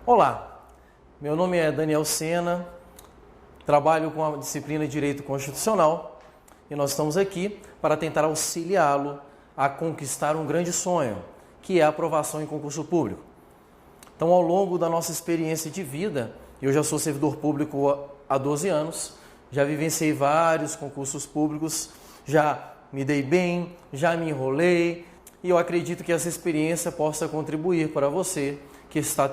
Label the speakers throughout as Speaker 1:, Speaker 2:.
Speaker 1: Olá, meu nome é Daniel Sena, trabalho com a disciplina de Direito Constitucional e nós estamos aqui para tentar auxiliá-lo a conquistar um grande sonho, que é a aprovação em concurso público. Então, ao longo da nossa experiência de vida, eu já sou servidor público há 12 anos, já vivenciei vários concursos públicos, já me dei bem, já me enrolei e eu acredito que essa experiência possa contribuir para você que está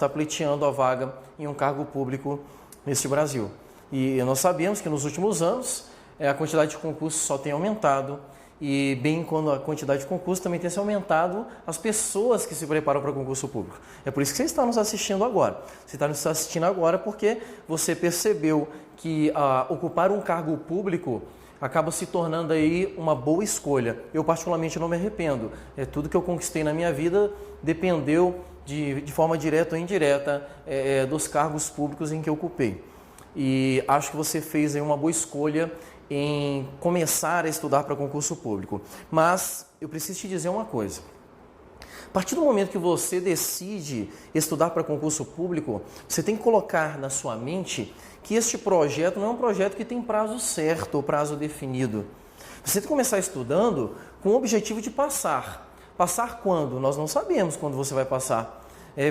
Speaker 1: pleiteando a vaga em um cargo público neste Brasil. E nós sabemos que nos últimos anos a quantidade de concursos só tem aumentado e bem quando a quantidade de concursos também tem se aumentado as pessoas que se preparam para o concurso público. É por isso que você está nos assistindo agora. Você está nos assistindo agora porque você percebeu que ocupar um cargo público acaba se tornando aí uma boa escolha. Eu particularmente não me arrependo. Tudo que eu conquistei na minha vida dependeu de forma direta ou indireta dos cargos públicos em que eu ocupei. E acho que você fez aí uma boa escolha em começar a estudar para concurso público. Mas eu preciso te dizer uma coisa. A partir do momento que você decide estudar para concurso público, você tem que colocar na sua mente que este projeto não é um projeto que tem prazo certo ou prazo definido. Você tem que começar estudando com o objetivo de passar. Passar quando? Nós não sabemos quando você vai passar.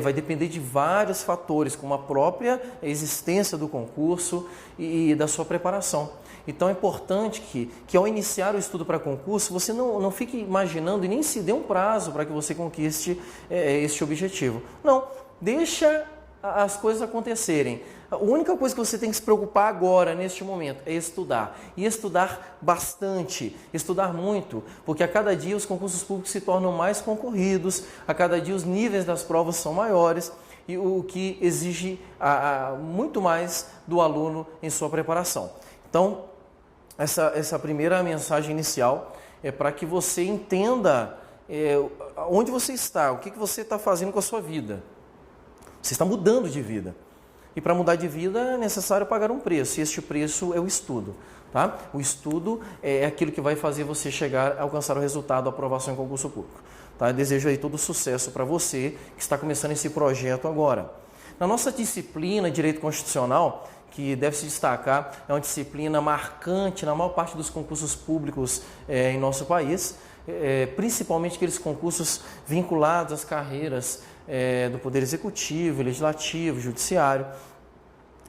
Speaker 1: Vai depender de vários fatores, como a própria existência do concurso e da sua preparação. Então é importante que ao iniciar o estudo para concurso, você não fique imaginando e nem se dê um prazo para que você conquiste este objetivo. Não, deixa as coisas acontecerem. A única coisa que você tem que se preocupar agora, neste momento, é estudar. E estudar bastante, estudar muito, porque a cada dia os concursos públicos se tornam mais concorridos, a cada dia os níveis das provas são maiores, e o que exige muito mais do aluno em sua preparação. Então, essa primeira mensagem inicial é para que você entenda onde você está, o que você está fazendo com a sua vida. Você está mudando de vida. E para mudar de vida é necessário pagar um preço. E este preço é o estudo. Tá? O estudo é aquilo que vai fazer você chegar a alcançar o resultado da aprovação em concurso público. Tá? Eu desejo aí todo sucesso para você que está começando esse projeto agora. Na nossa disciplina de Direito Constitucional, que deve se destacar, é uma disciplina marcante na maior parte dos concursos públicos em nosso país, principalmente aqueles concursos vinculados às carreiras do Poder Executivo, Legislativo, Judiciário,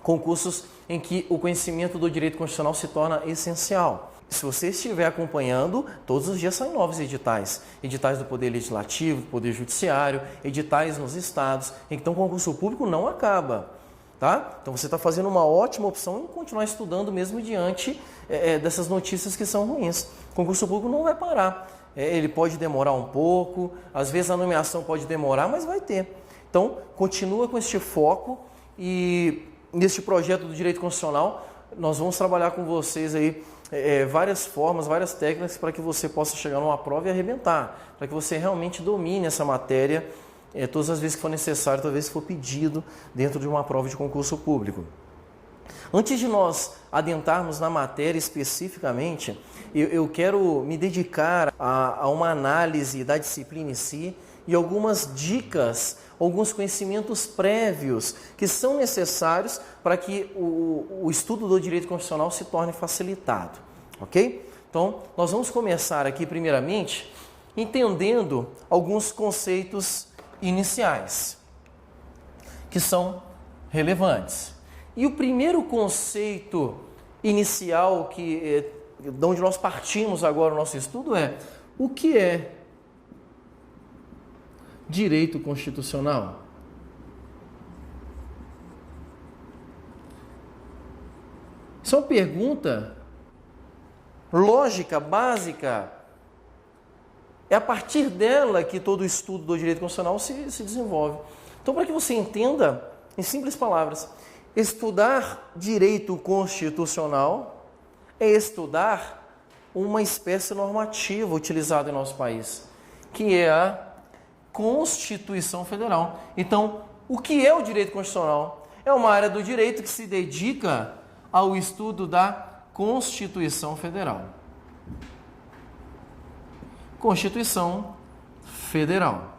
Speaker 1: concursos em que o conhecimento do direito constitucional se torna essencial. Se você estiver acompanhando, todos os dias saem novos editais. Editais do Poder Legislativo, do Poder Judiciário, editais nos estados. Então o concurso público não acaba. Tá? Então você está fazendo uma ótima opção em continuar estudando mesmo diante dessas notícias que são ruins. O concurso público não vai parar. Ele pode demorar um pouco, às vezes a nomeação pode demorar, mas vai ter. Então, continua com este foco e neste projeto do Direito Constitucional, nós vamos trabalhar com vocês aí várias formas, várias técnicas para que você possa chegar numa prova e arrebentar, para que você realmente domine essa matéria todas as vezes que for necessário, todas as vezes que for pedido dentro de uma prova de concurso público. Antes de nós adentrarmos na matéria especificamente, eu quero me dedicar a uma análise da disciplina em si e algumas dicas, alguns conhecimentos prévios que são necessários para que o estudo do direito constitucional se torne facilitado, ok? Então, nós vamos começar aqui primeiramente entendendo alguns conceitos iniciais que são relevantes. E o primeiro conceito inicial de onde nós partimos agora o nosso estudo é: o que é direito constitucional? Isso é uma pergunta lógica, básica. É a partir dela que todo o estudo do direito constitucional se desenvolve. Então, para que você entenda, em simples palavras, estudar direito constitucional é estudar uma espécie normativa utilizada em nosso país, que é a Constituição Federal. Então, o que é o direito constitucional? É uma área do direito que se dedica ao estudo da Constituição Federal. Constituição Federal.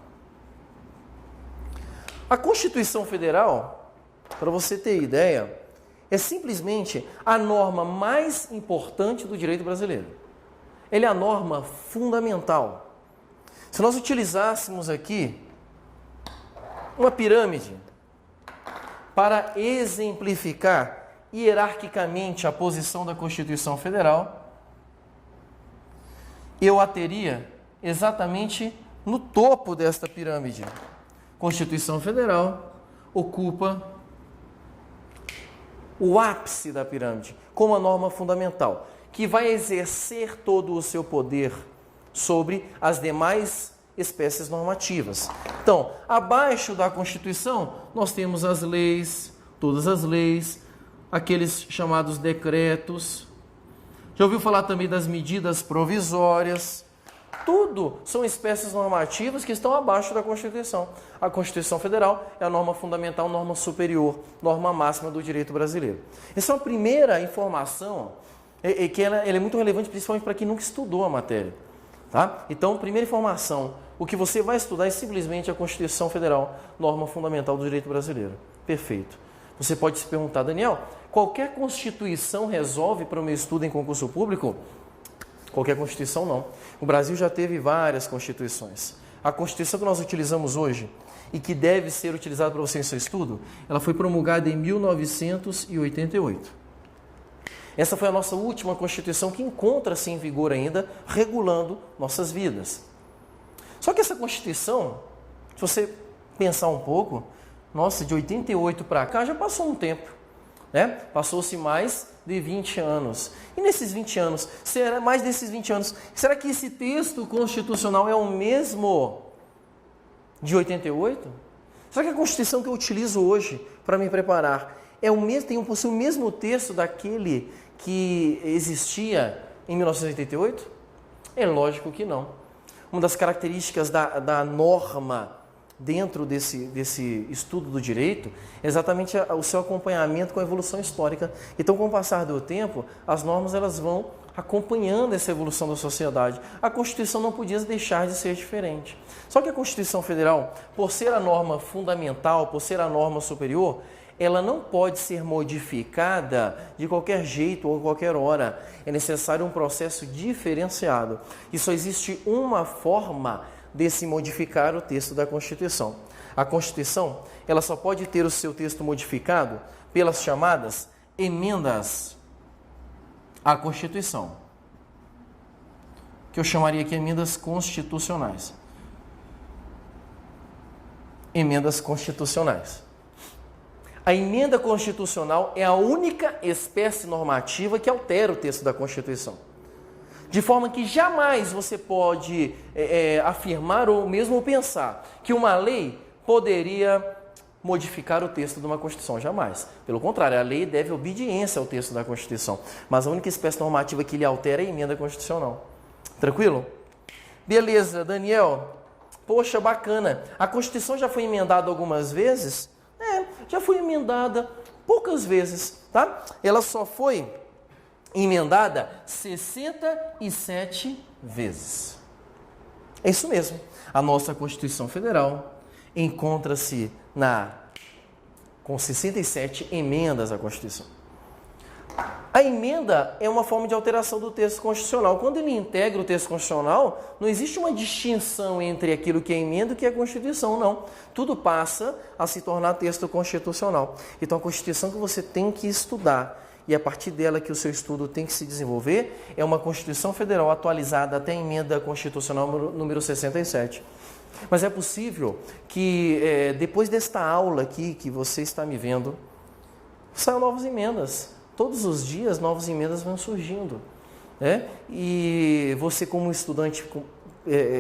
Speaker 1: A Constituição Federal, para você ter ideia, é simplesmente a norma mais importante do direito brasileiro. Ele é a norma fundamental. Se nós utilizássemos aqui uma pirâmide para exemplificar hierarquicamente a posição da Constituição Federal, eu a teria exatamente no topo desta pirâmide. Constituição Federal ocupa o ápice da pirâmide, como a norma fundamental, que vai exercer todo o seu poder sobre as demais espécies normativas. Então, abaixo da Constituição, nós temos as leis, todas as leis, aqueles chamados decretos. Já ouviu falar também das medidas provisórias? Tudo são espécies normativas que estão abaixo da Constituição. A Constituição Federal é a norma fundamental, norma superior, norma máxima do direito brasileiro. Essa é uma primeira informação que ela é muito relevante, principalmente para quem nunca estudou a matéria. Tá? Então, primeira informação, o que você vai estudar é simplesmente a Constituição Federal, norma fundamental do direito brasileiro. Perfeito. Você pode se perguntar, Daniel, qualquer Constituição resolve para o meu estudo em concurso público? Qualquer Constituição não. O Brasil já teve várias Constituições. A Constituição que nós utilizamos hoje e que deve ser utilizada para você em seu estudo, ela foi promulgada em 1988. Essa foi a nossa última Constituição que encontra-se em vigor ainda, regulando nossas vidas. Só que essa Constituição, se você pensar um pouco, nossa, de 88 para cá já passou um tempo, né? Passou-se mais de 20 anos. E nesses 20 anos, mais desses 20 anos, será que esse texto constitucional é o mesmo de 88? Será que a Constituição que eu utilizo hoje para me preparar possui o mesmo texto daquele que existia em 1988? É lógico que não. Uma das características da norma dentro desse estudo do direito é exatamente o seu acompanhamento com a evolução histórica. Então, com o passar do tempo, as normas elas vão acompanhando essa evolução da sociedade. A Constituição não podia deixar de ser diferente. Só que a Constituição Federal, por ser a norma fundamental, por ser a norma superior, ela não pode ser modificada de qualquer jeito ou a qualquer hora. É necessário um processo diferenciado. E só existe uma forma de se modificar o texto da Constituição. A Constituição, ela só pode ter o seu texto modificado pelas chamadas emendas à Constituição, que eu chamaria aqui emendas constitucionais. Emendas constitucionais. A emenda constitucional é a única espécie normativa que altera o texto da Constituição. De forma que jamais você pode afirmar ou mesmo pensar que uma lei poderia modificar o texto de uma Constituição. Jamais. Pelo contrário, a lei deve obediência ao texto da Constituição. Mas a única espécie normativa que lhe altera é a emenda constitucional. Tranquilo? Beleza, Daniel. Poxa, bacana. A Constituição já foi emendada algumas vezes? Já foi emendada poucas vezes, tá? Ela só foi emendada 67 vezes. É isso mesmo. A nossa Constituição Federal encontra-se com 67 emendas à Constituição. A emenda é uma forma de alteração do texto constitucional. Quando ele integra o texto constitucional, não existe uma distinção entre aquilo que é emenda e o que é Constituição, não. Tudo passa a se tornar texto constitucional. Então, a Constituição que você tem que estudar e a partir dela que o seu estudo tem que se desenvolver é uma Constituição Federal atualizada até a emenda constitucional número 67. Mas é possível que depois desta aula aqui que você está me vendo, saiam novas emendas. Todos os dias novas emendas vão surgindo, né? E você, como estudante que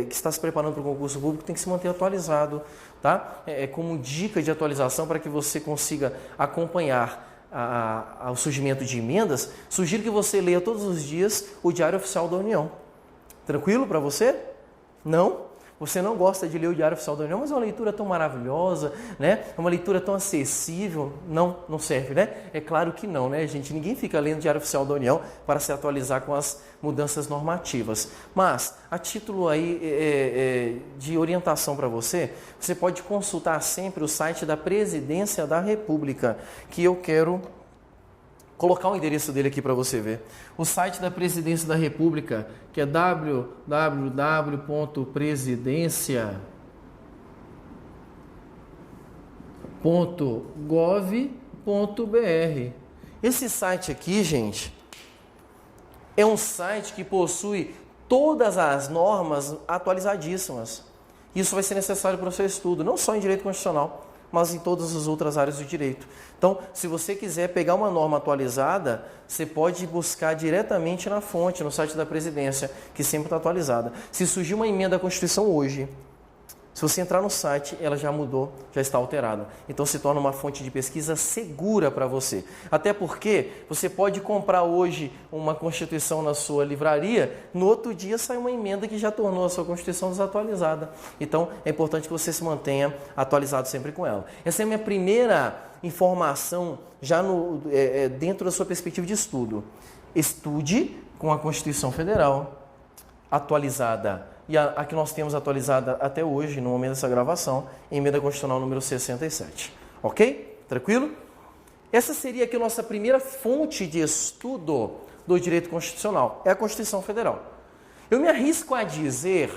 Speaker 1: está se preparando para o concurso público, tem que se manter atualizado, tá? Como dica de atualização para que você consiga acompanhar o surgimento de emendas, sugiro que você leia todos os dias o Diário Oficial da União. Tranquilo para você? Não? Você não gosta de ler o Diário Oficial da União, mas é uma leitura tão maravilhosa, né? É uma leitura tão acessível. Não serve, né? É claro que não, né, gente? Ninguém fica lendo o Diário Oficial da União para se atualizar com as mudanças normativas. Mas, a título aí de orientação para você, você pode consultar sempre o site da Presidência da República, que eu quero colocar o endereço dele aqui para você ver. O site da Presidência da República, que é www.presidencia.gov.br. Esse site aqui, gente, é um site que possui todas as normas atualizadíssimas. Isso vai ser necessário para o seu estudo, não só em direito constitucional, mas em todas as outras áreas do direito. Então, se você quiser pegar uma norma atualizada, você pode buscar diretamente na fonte, no site da Presidência, que sempre está atualizada. Se surgir uma emenda à Constituição hoje, se você entrar no site, ela já mudou, já está alterada. Então, se torna uma fonte de pesquisa segura para você. Até porque você pode comprar hoje uma Constituição na sua livraria, no outro dia sai uma emenda que já tornou a sua Constituição desatualizada. Então, é importante que você se mantenha atualizado sempre com ela. Essa é a minha primeira informação já dentro da sua perspectiva de estudo. Estude com a Constituição Federal atualizada. E a que nós temos atualizada até hoje, no momento dessa gravação, emenda constitucional número 67. Ok? Tranquilo? Essa seria aqui a nossa primeira fonte de estudo do direito constitucional. É a Constituição Federal. Eu me arrisco a dizer,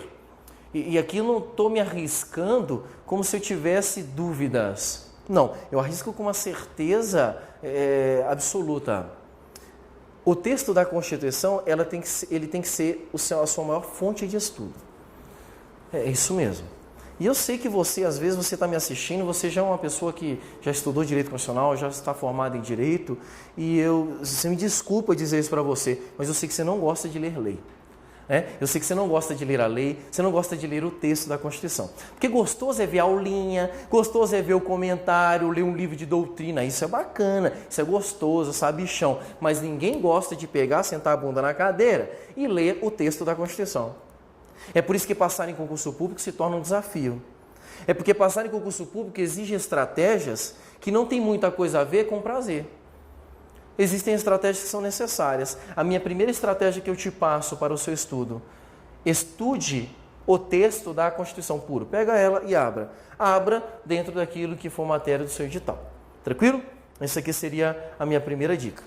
Speaker 1: e aqui eu não estou me arriscando como se eu tivesse dúvidas. Não, eu arrisco com uma certeza absoluta. O texto da Constituição, ele tem que ser a sua maior fonte de estudo. É isso mesmo. E eu sei que você, às vezes, você está me assistindo, você já é uma pessoa que já estudou Direito Constitucional, já está formada em Direito, e você me desculpa dizer isso para você, mas eu sei que você não gosta de ler lei. Eu sei que você não gosta de ler a lei, você não gosta de ler o texto da Constituição. Porque gostoso é ver a aulinha, gostoso é ver o comentário, ler um livro de doutrina. Isso é bacana, isso é gostoso, sabichão. Mas ninguém gosta de pegar, sentar a bunda na cadeira e ler o texto da Constituição. É por isso que passar em concurso público se torna um desafio. É porque passar em concurso público exige estratégias que não tem muita coisa a ver com prazer. Existem estratégias que são necessárias. A minha primeira estratégia que eu te passo para o seu estudo: estude o texto da Constituição puro. Pega ela e abra. Abra dentro daquilo que for matéria do seu edital. Tranquilo? Essa aqui seria a minha primeira dica.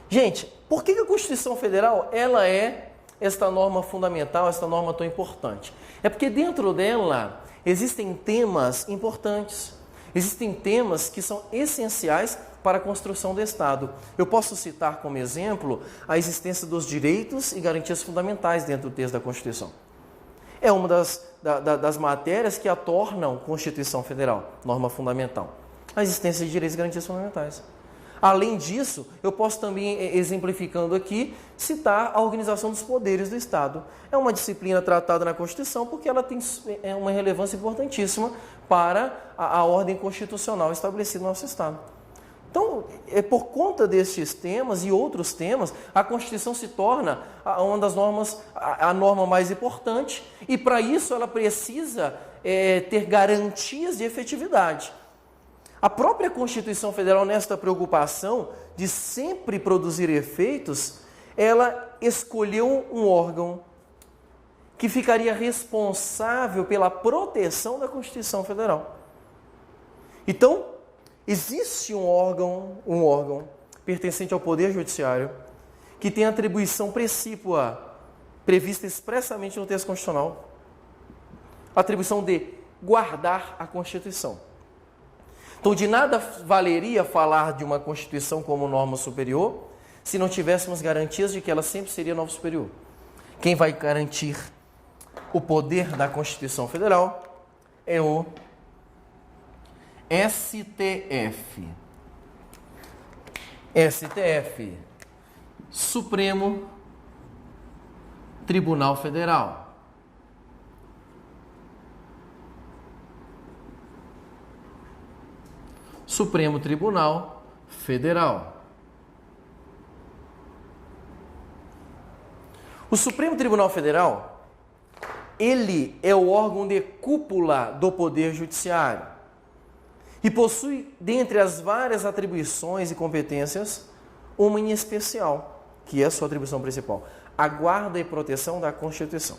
Speaker 1: Gente, por que a Constituição Federal ela é esta norma fundamental, esta norma tão importante? É porque dentro dela existem temas importantes. Existem temas que são essenciais para a construção do Estado. Eu posso citar como exemplo a existência dos direitos e garantias fundamentais dentro do texto da Constituição. É uma das matérias que a tornam Constituição Federal, norma fundamental. A existência de direitos e garantias fundamentais. Além disso, eu posso também, exemplificando aqui, citar a organização dos poderes do Estado. É uma disciplina tratada na Constituição porque ela tem uma relevância importantíssima para a ordem constitucional estabelecida no nosso Estado. Então, por conta destes temas e outros temas, a Constituição se torna uma das normas, a norma mais importante, e para isso ela precisa ter garantias de efetividade. A própria Constituição Federal, nesta preocupação de sempre produzir efeitos, ela escolheu um órgão que ficaria responsável pela proteção da Constituição Federal. Então, existe um órgão pertencente ao Poder Judiciário que tem atribuição precípua prevista expressamente no texto constitucional, a atribuição de guardar a Constituição. Então, de nada valeria falar de uma Constituição como norma superior se não tivéssemos garantias de que ela sempre seria norma superior. Quem vai garantir o poder da Constituição Federal é o STF. STF, Supremo Tribunal Federal. Supremo Tribunal Federal. O Supremo Tribunal Federal, ele é o órgão de cúpula do Poder Judiciário e possui, dentre as várias atribuições e competências, uma em especial, que é a sua atribuição principal, a guarda e proteção da Constituição.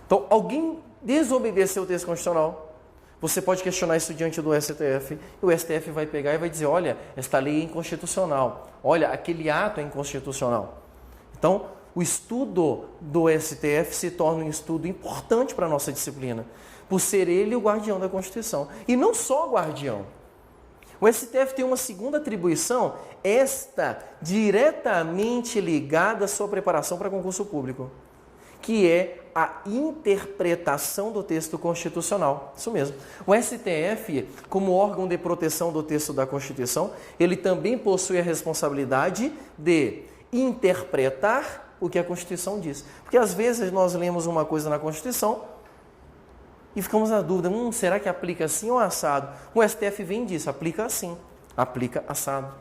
Speaker 1: Então, alguém desobedeceu o texto constitucional, você pode questionar isso diante do STF, e o STF vai pegar e vai dizer, olha, esta lei é inconstitucional, olha, aquele ato é inconstitucional. Então, o estudo do STF se torna um estudo importante para a nossa disciplina, por ser ele o guardião da Constituição. E não só o guardião. O STF tem uma segunda atribuição, esta diretamente ligada à sua preparação para concurso público, que é a interpretação do texto constitucional. Isso mesmo. O STF, como órgão de proteção do texto da Constituição, ele também possui a responsabilidade de interpretar o que a Constituição diz. Porque às vezes nós lemos uma coisa na Constituição e ficamos na dúvida, será que aplica assim ou assado? O STF vem disso, aplica assim, aplica assado.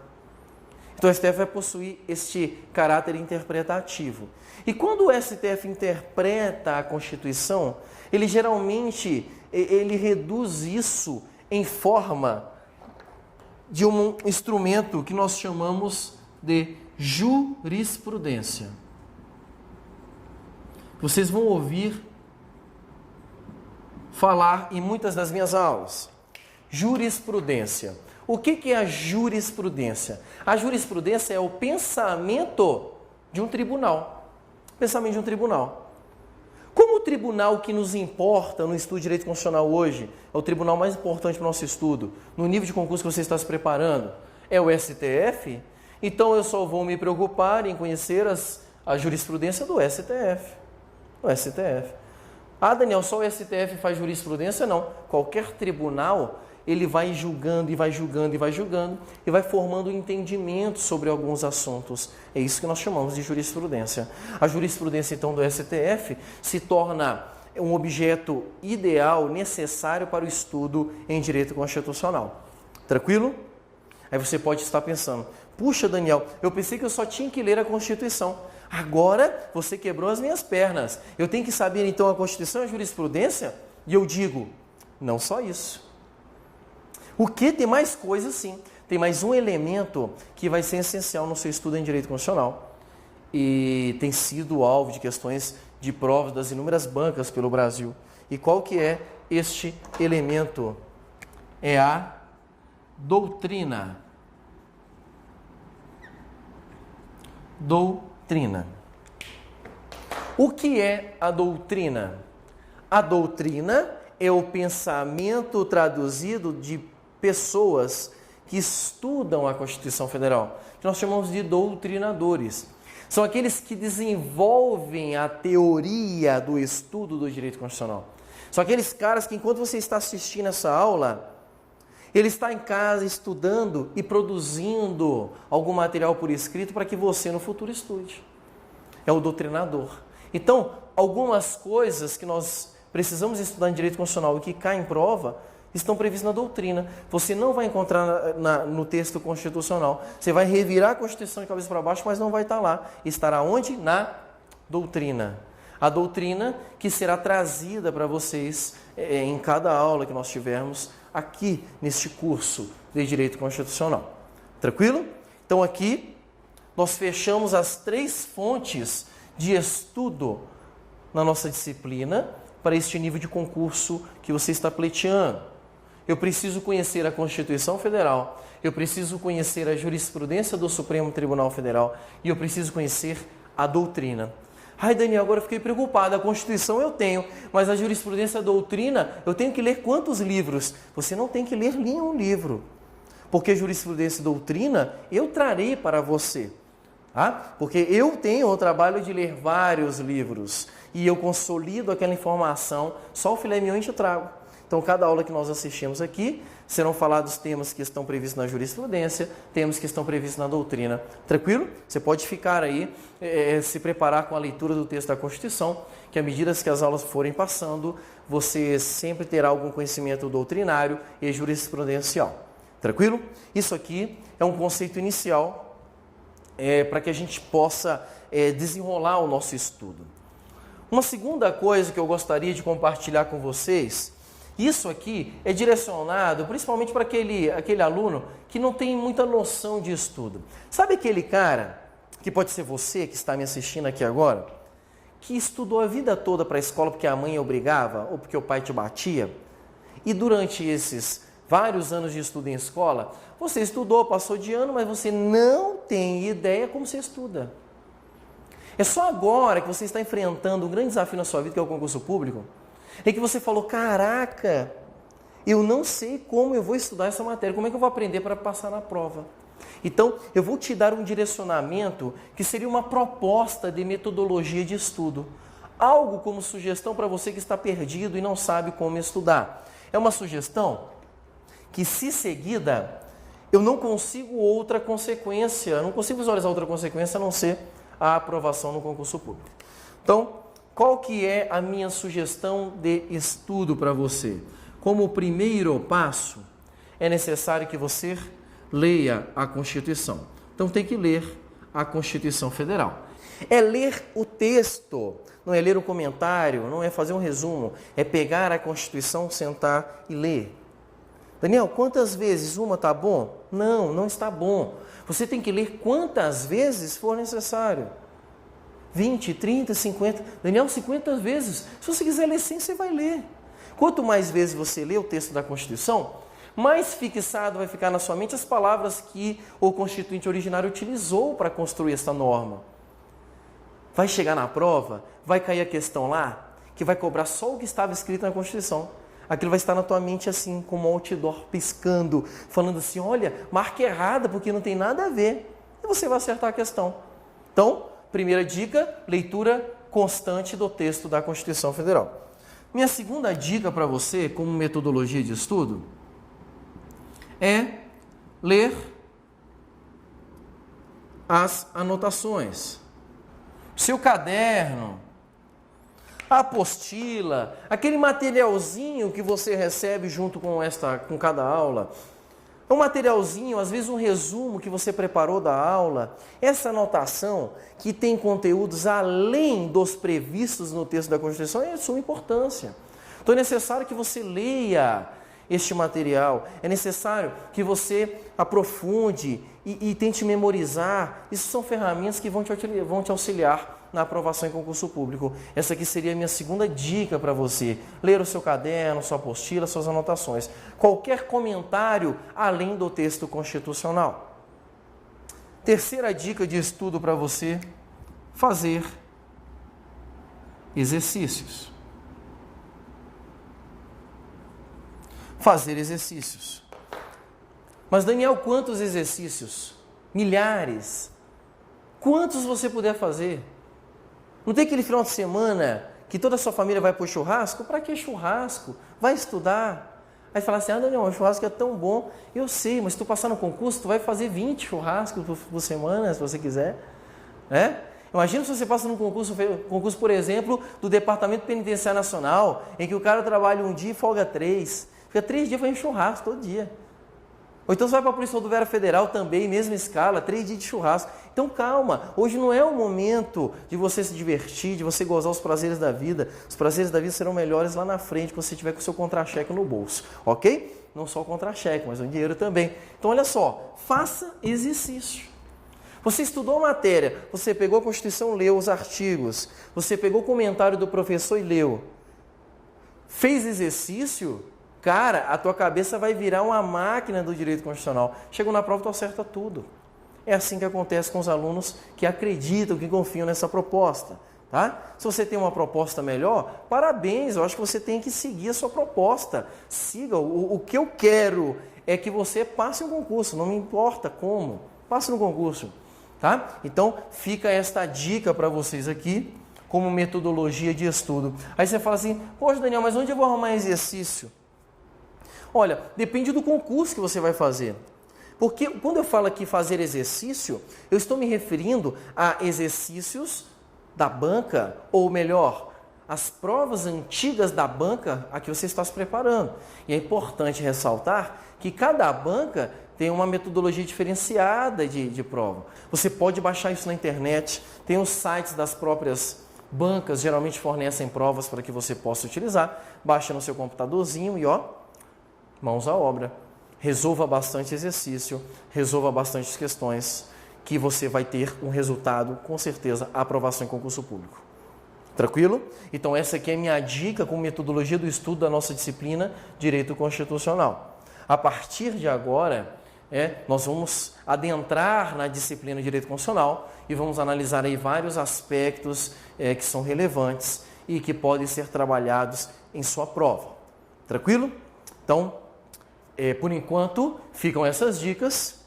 Speaker 1: Então o STF vai possuir este caráter interpretativo. E quando o STF interpreta a Constituição, ele geralmente ele reduz isso em forma de um instrumento que nós chamamos de jurisprudência. Vocês vão ouvir falar em muitas das minhas aulas. Jurisprudência. O que é a jurisprudência? A jurisprudência é o pensamento de um tribunal. Pensamento de um tribunal. Como o tribunal que nos importa no estudo de direito constitucional hoje, é o tribunal mais importante para o nosso estudo, no nível de concurso que você está se preparando, é o STF, então eu só vou me preocupar em conhecer a jurisprudência do STF. O STF. Ah, Daniel, só o STF faz jurisprudência? Não. Qualquer tribunal, ele vai julgando e vai julgando e vai julgando e vai formando um entendimento sobre alguns assuntos. É isso que nós chamamos de jurisprudência. A jurisprudência, então, do STF se torna um objeto ideal, necessário para o estudo em direito constitucional. Tranquilo? Aí você pode estar pensando, puxa, Daniel, eu pensei que eu só tinha que ler a Constituição. Agora você quebrou as minhas pernas. Eu tenho que saber então a Constituição e a jurisprudência? E eu digo, não só isso. O que? Tem mais coisas sim. Tem mais um elemento que vai ser essencial no seu estudo em direito constitucional. E tem sido alvo de questões de provas das inúmeras bancas pelo Brasil. E qual que é este elemento? É a doutrina. Doutrina. O que é a doutrina? A doutrina é o pensamento traduzido de pessoas que estudam a Constituição Federal, que nós chamamos de doutrinadores. São aqueles que desenvolvem a teoria do estudo do direito constitucional. São aqueles caras que, enquanto você está assistindo essa aula, ele está em casa estudando e produzindo algum material por escrito para que você no futuro estude. É o doutrinador. Então, algumas coisas que nós precisamos estudar em direito constitucional e que caem em prova estão previstas na doutrina. Você não vai encontrar no texto constitucional. Você vai revirar a Constituição de cabeça para baixo, mas não vai estar lá. Estará onde? Na doutrina. A doutrina que será trazida para vocês em cada aula que nós tivermos aqui neste curso de Direito Constitucional. Tranquilo? Então aqui nós fechamos as 3 fontes de estudo na nossa disciplina para este nível de concurso que você está pleiteando. Eu preciso conhecer a Constituição Federal, eu preciso conhecer a jurisprudência do Supremo Tribunal Federal e eu preciso conhecer a doutrina. Ai, Daniel, agora eu fiquei preocupado. A Constituição eu tenho, mas a jurisprudência, a doutrina, eu tenho que ler quantos livros? Você não tem que ler nenhum livro, porque jurisprudência e doutrina eu trarei para você. Tá? Porque eu tenho o trabalho de ler vários livros e eu consolido aquela informação, só o filé mignon eu te trago. Então, cada aula que nós assistimos aqui, serão falados temas que estão previstos na jurisprudência, temas que estão previstos na doutrina. Tranquilo? Você pode ficar aí, se preparar com a leitura do texto da Constituição, que à medida que as aulas forem passando, você sempre terá algum conhecimento doutrinário e jurisprudencial. Tranquilo? Isso aqui é um conceito inicial para que a gente possa desenrolar o nosso estudo. Uma segunda coisa que eu gostaria de compartilhar com vocês, isso aqui é direcionado principalmente para aquele aluno que não tem muita noção de estudo. Sabe aquele cara, que pode ser você que está me assistindo aqui agora, que estudou a vida toda para a escola porque a mãe obrigava ou porque o pai te batia, e durante esses vários anos de estudo em escola, você estudou, passou de ano, mas você não tem ideia como você estuda. É só agora que você está enfrentando um grande desafio na sua vida, que é o concurso público, em que você falou, caraca, eu não sei como eu vou estudar essa matéria, como é que eu vou aprender para passar na prova? Então, eu vou te dar um direcionamento que seria uma proposta de metodologia de estudo. Algo como sugestão para você que está perdido e não sabe como estudar. É uma sugestão que, se seguida, eu não consigo outra consequência, não consigo visualizar outra consequência a não ser a aprovação no concurso público. Então, qual que é a minha sugestão de estudo para você? Como primeiro passo, é necessário que você leia a Constituição. Então, tem que ler a Constituição Federal. É ler o texto, não é ler o comentário, não é fazer um resumo, é pegar a Constituição, sentar e ler. Daniel, quantas vezes? Uma está bom? Não, não está bom. Você tem que ler quantas vezes for necessário. 20, 30, 50. Daniel, 50 vezes. Se você quiser ler 100, você vai ler. Quanto mais vezes você lê o texto da Constituição, mais fixado vai ficar na sua mente as palavras que o constituinte originário utilizou para construir essa norma. Vai chegar na prova, vai cair a questão lá, que vai cobrar só o que estava escrito na Constituição. Aquilo vai estar na tua mente assim, como um outdoor piscando, falando assim, olha, marca errada, porque não tem nada a ver. E você vai acertar a questão. Então, primeira dica, leitura constante do texto da Constituição Federal. Minha segunda dica para você, como metodologia de estudo, é ler as anotações. Seu caderno, a apostila, aquele materialzinho que você recebe junto com cada aula, um materialzinho, às vezes um resumo que você preparou da aula, essa anotação que tem conteúdos além dos previstos no texto da Constituição é de suma importância. Então é necessário que você leia este material, é necessário que você aprofunde e tente memorizar. Isso são ferramentas que vão te auxiliar na aprovação em concurso público. Essa aqui seria a minha segunda dica para você. Ler o seu caderno, sua apostila, suas anotações. Qualquer comentário além do texto constitucional. Terceira dica de estudo para você, fazer exercícios. Fazer exercícios. Mas, Daniel, quantos exercícios? Milhares. Quantos você puder fazer? Não tem aquele final de semana que toda a sua família vai para o churrasco? Para que churrasco? Vai estudar. Aí fala assim, Daniel, o churrasco é tão bom. Eu sei, mas se tu passar no concurso, tu vai fazer 20 churrascos por semana, se você quiser. Imagina se você passa num concurso, por exemplo, do Departamento Penitenciário Nacional, em que o cara trabalha um dia e folga 3. Fica 3 dias fazendo churrasco todo dia. Ou então você vai para a Polícia Rodoviária Federal também, mesma escala, 3 dias de churrasco. Então calma, hoje não é o momento de você se divertir, de você gozar os prazeres da vida. Os prazeres da vida serão melhores lá na frente, quando você tiver com o seu contra-cheque no bolso, ok? Não só o contra-cheque, mas o dinheiro também. Então olha só, faça exercício. Você estudou a matéria, você pegou a Constituição, leu os artigos, você pegou o comentário do professor e leu. Fez exercício? Cara, a tua cabeça vai virar uma máquina do direito constitucional. Chegou na prova, tu acerta tudo. É assim que acontece com os alunos que acreditam, que confiam nessa proposta. Tá? Se você tem uma proposta melhor, parabéns, eu acho que você tem que seguir a sua proposta. Siga, o que eu quero é que você passe um concurso, não me importa como, passe no concurso. Tá? Então, fica esta dica para vocês aqui, como metodologia de estudo. Aí você fala assim, poxa Daniel, mas onde eu vou arrumar exercício? Olha, depende do concurso que você vai fazer. Porque quando eu falo aqui fazer exercício, eu estou me referindo a exercícios da banca, ou melhor, as provas antigas da banca a que você está se preparando. E é importante ressaltar que cada banca tem uma metodologia diferenciada de prova. Você pode baixar isso na internet, tem os sites das próprias Bancas geralmente fornecem provas para que você possa utilizar. Baixa no seu computadorzinho e mãos à obra. Resolva bastante exercício, resolva bastante questões, que você vai ter um resultado, com certeza, aprovação em concurso público. Tranquilo? Então essa aqui é a minha dica com metodologia do estudo da nossa disciplina Direito Constitucional. A partir de agora, nós vamos adentrar na disciplina Direito Constitucional e vamos analisar aí vários aspectos que são relevantes e que podem ser trabalhados em sua prova. Tranquilo? Então, por enquanto, ficam essas dicas.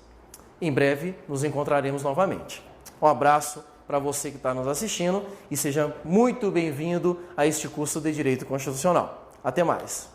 Speaker 1: Em breve nos encontraremos novamente. Um abraço para você que está nos assistindo e seja muito bem-vindo a este curso de Direito Constitucional. Até mais!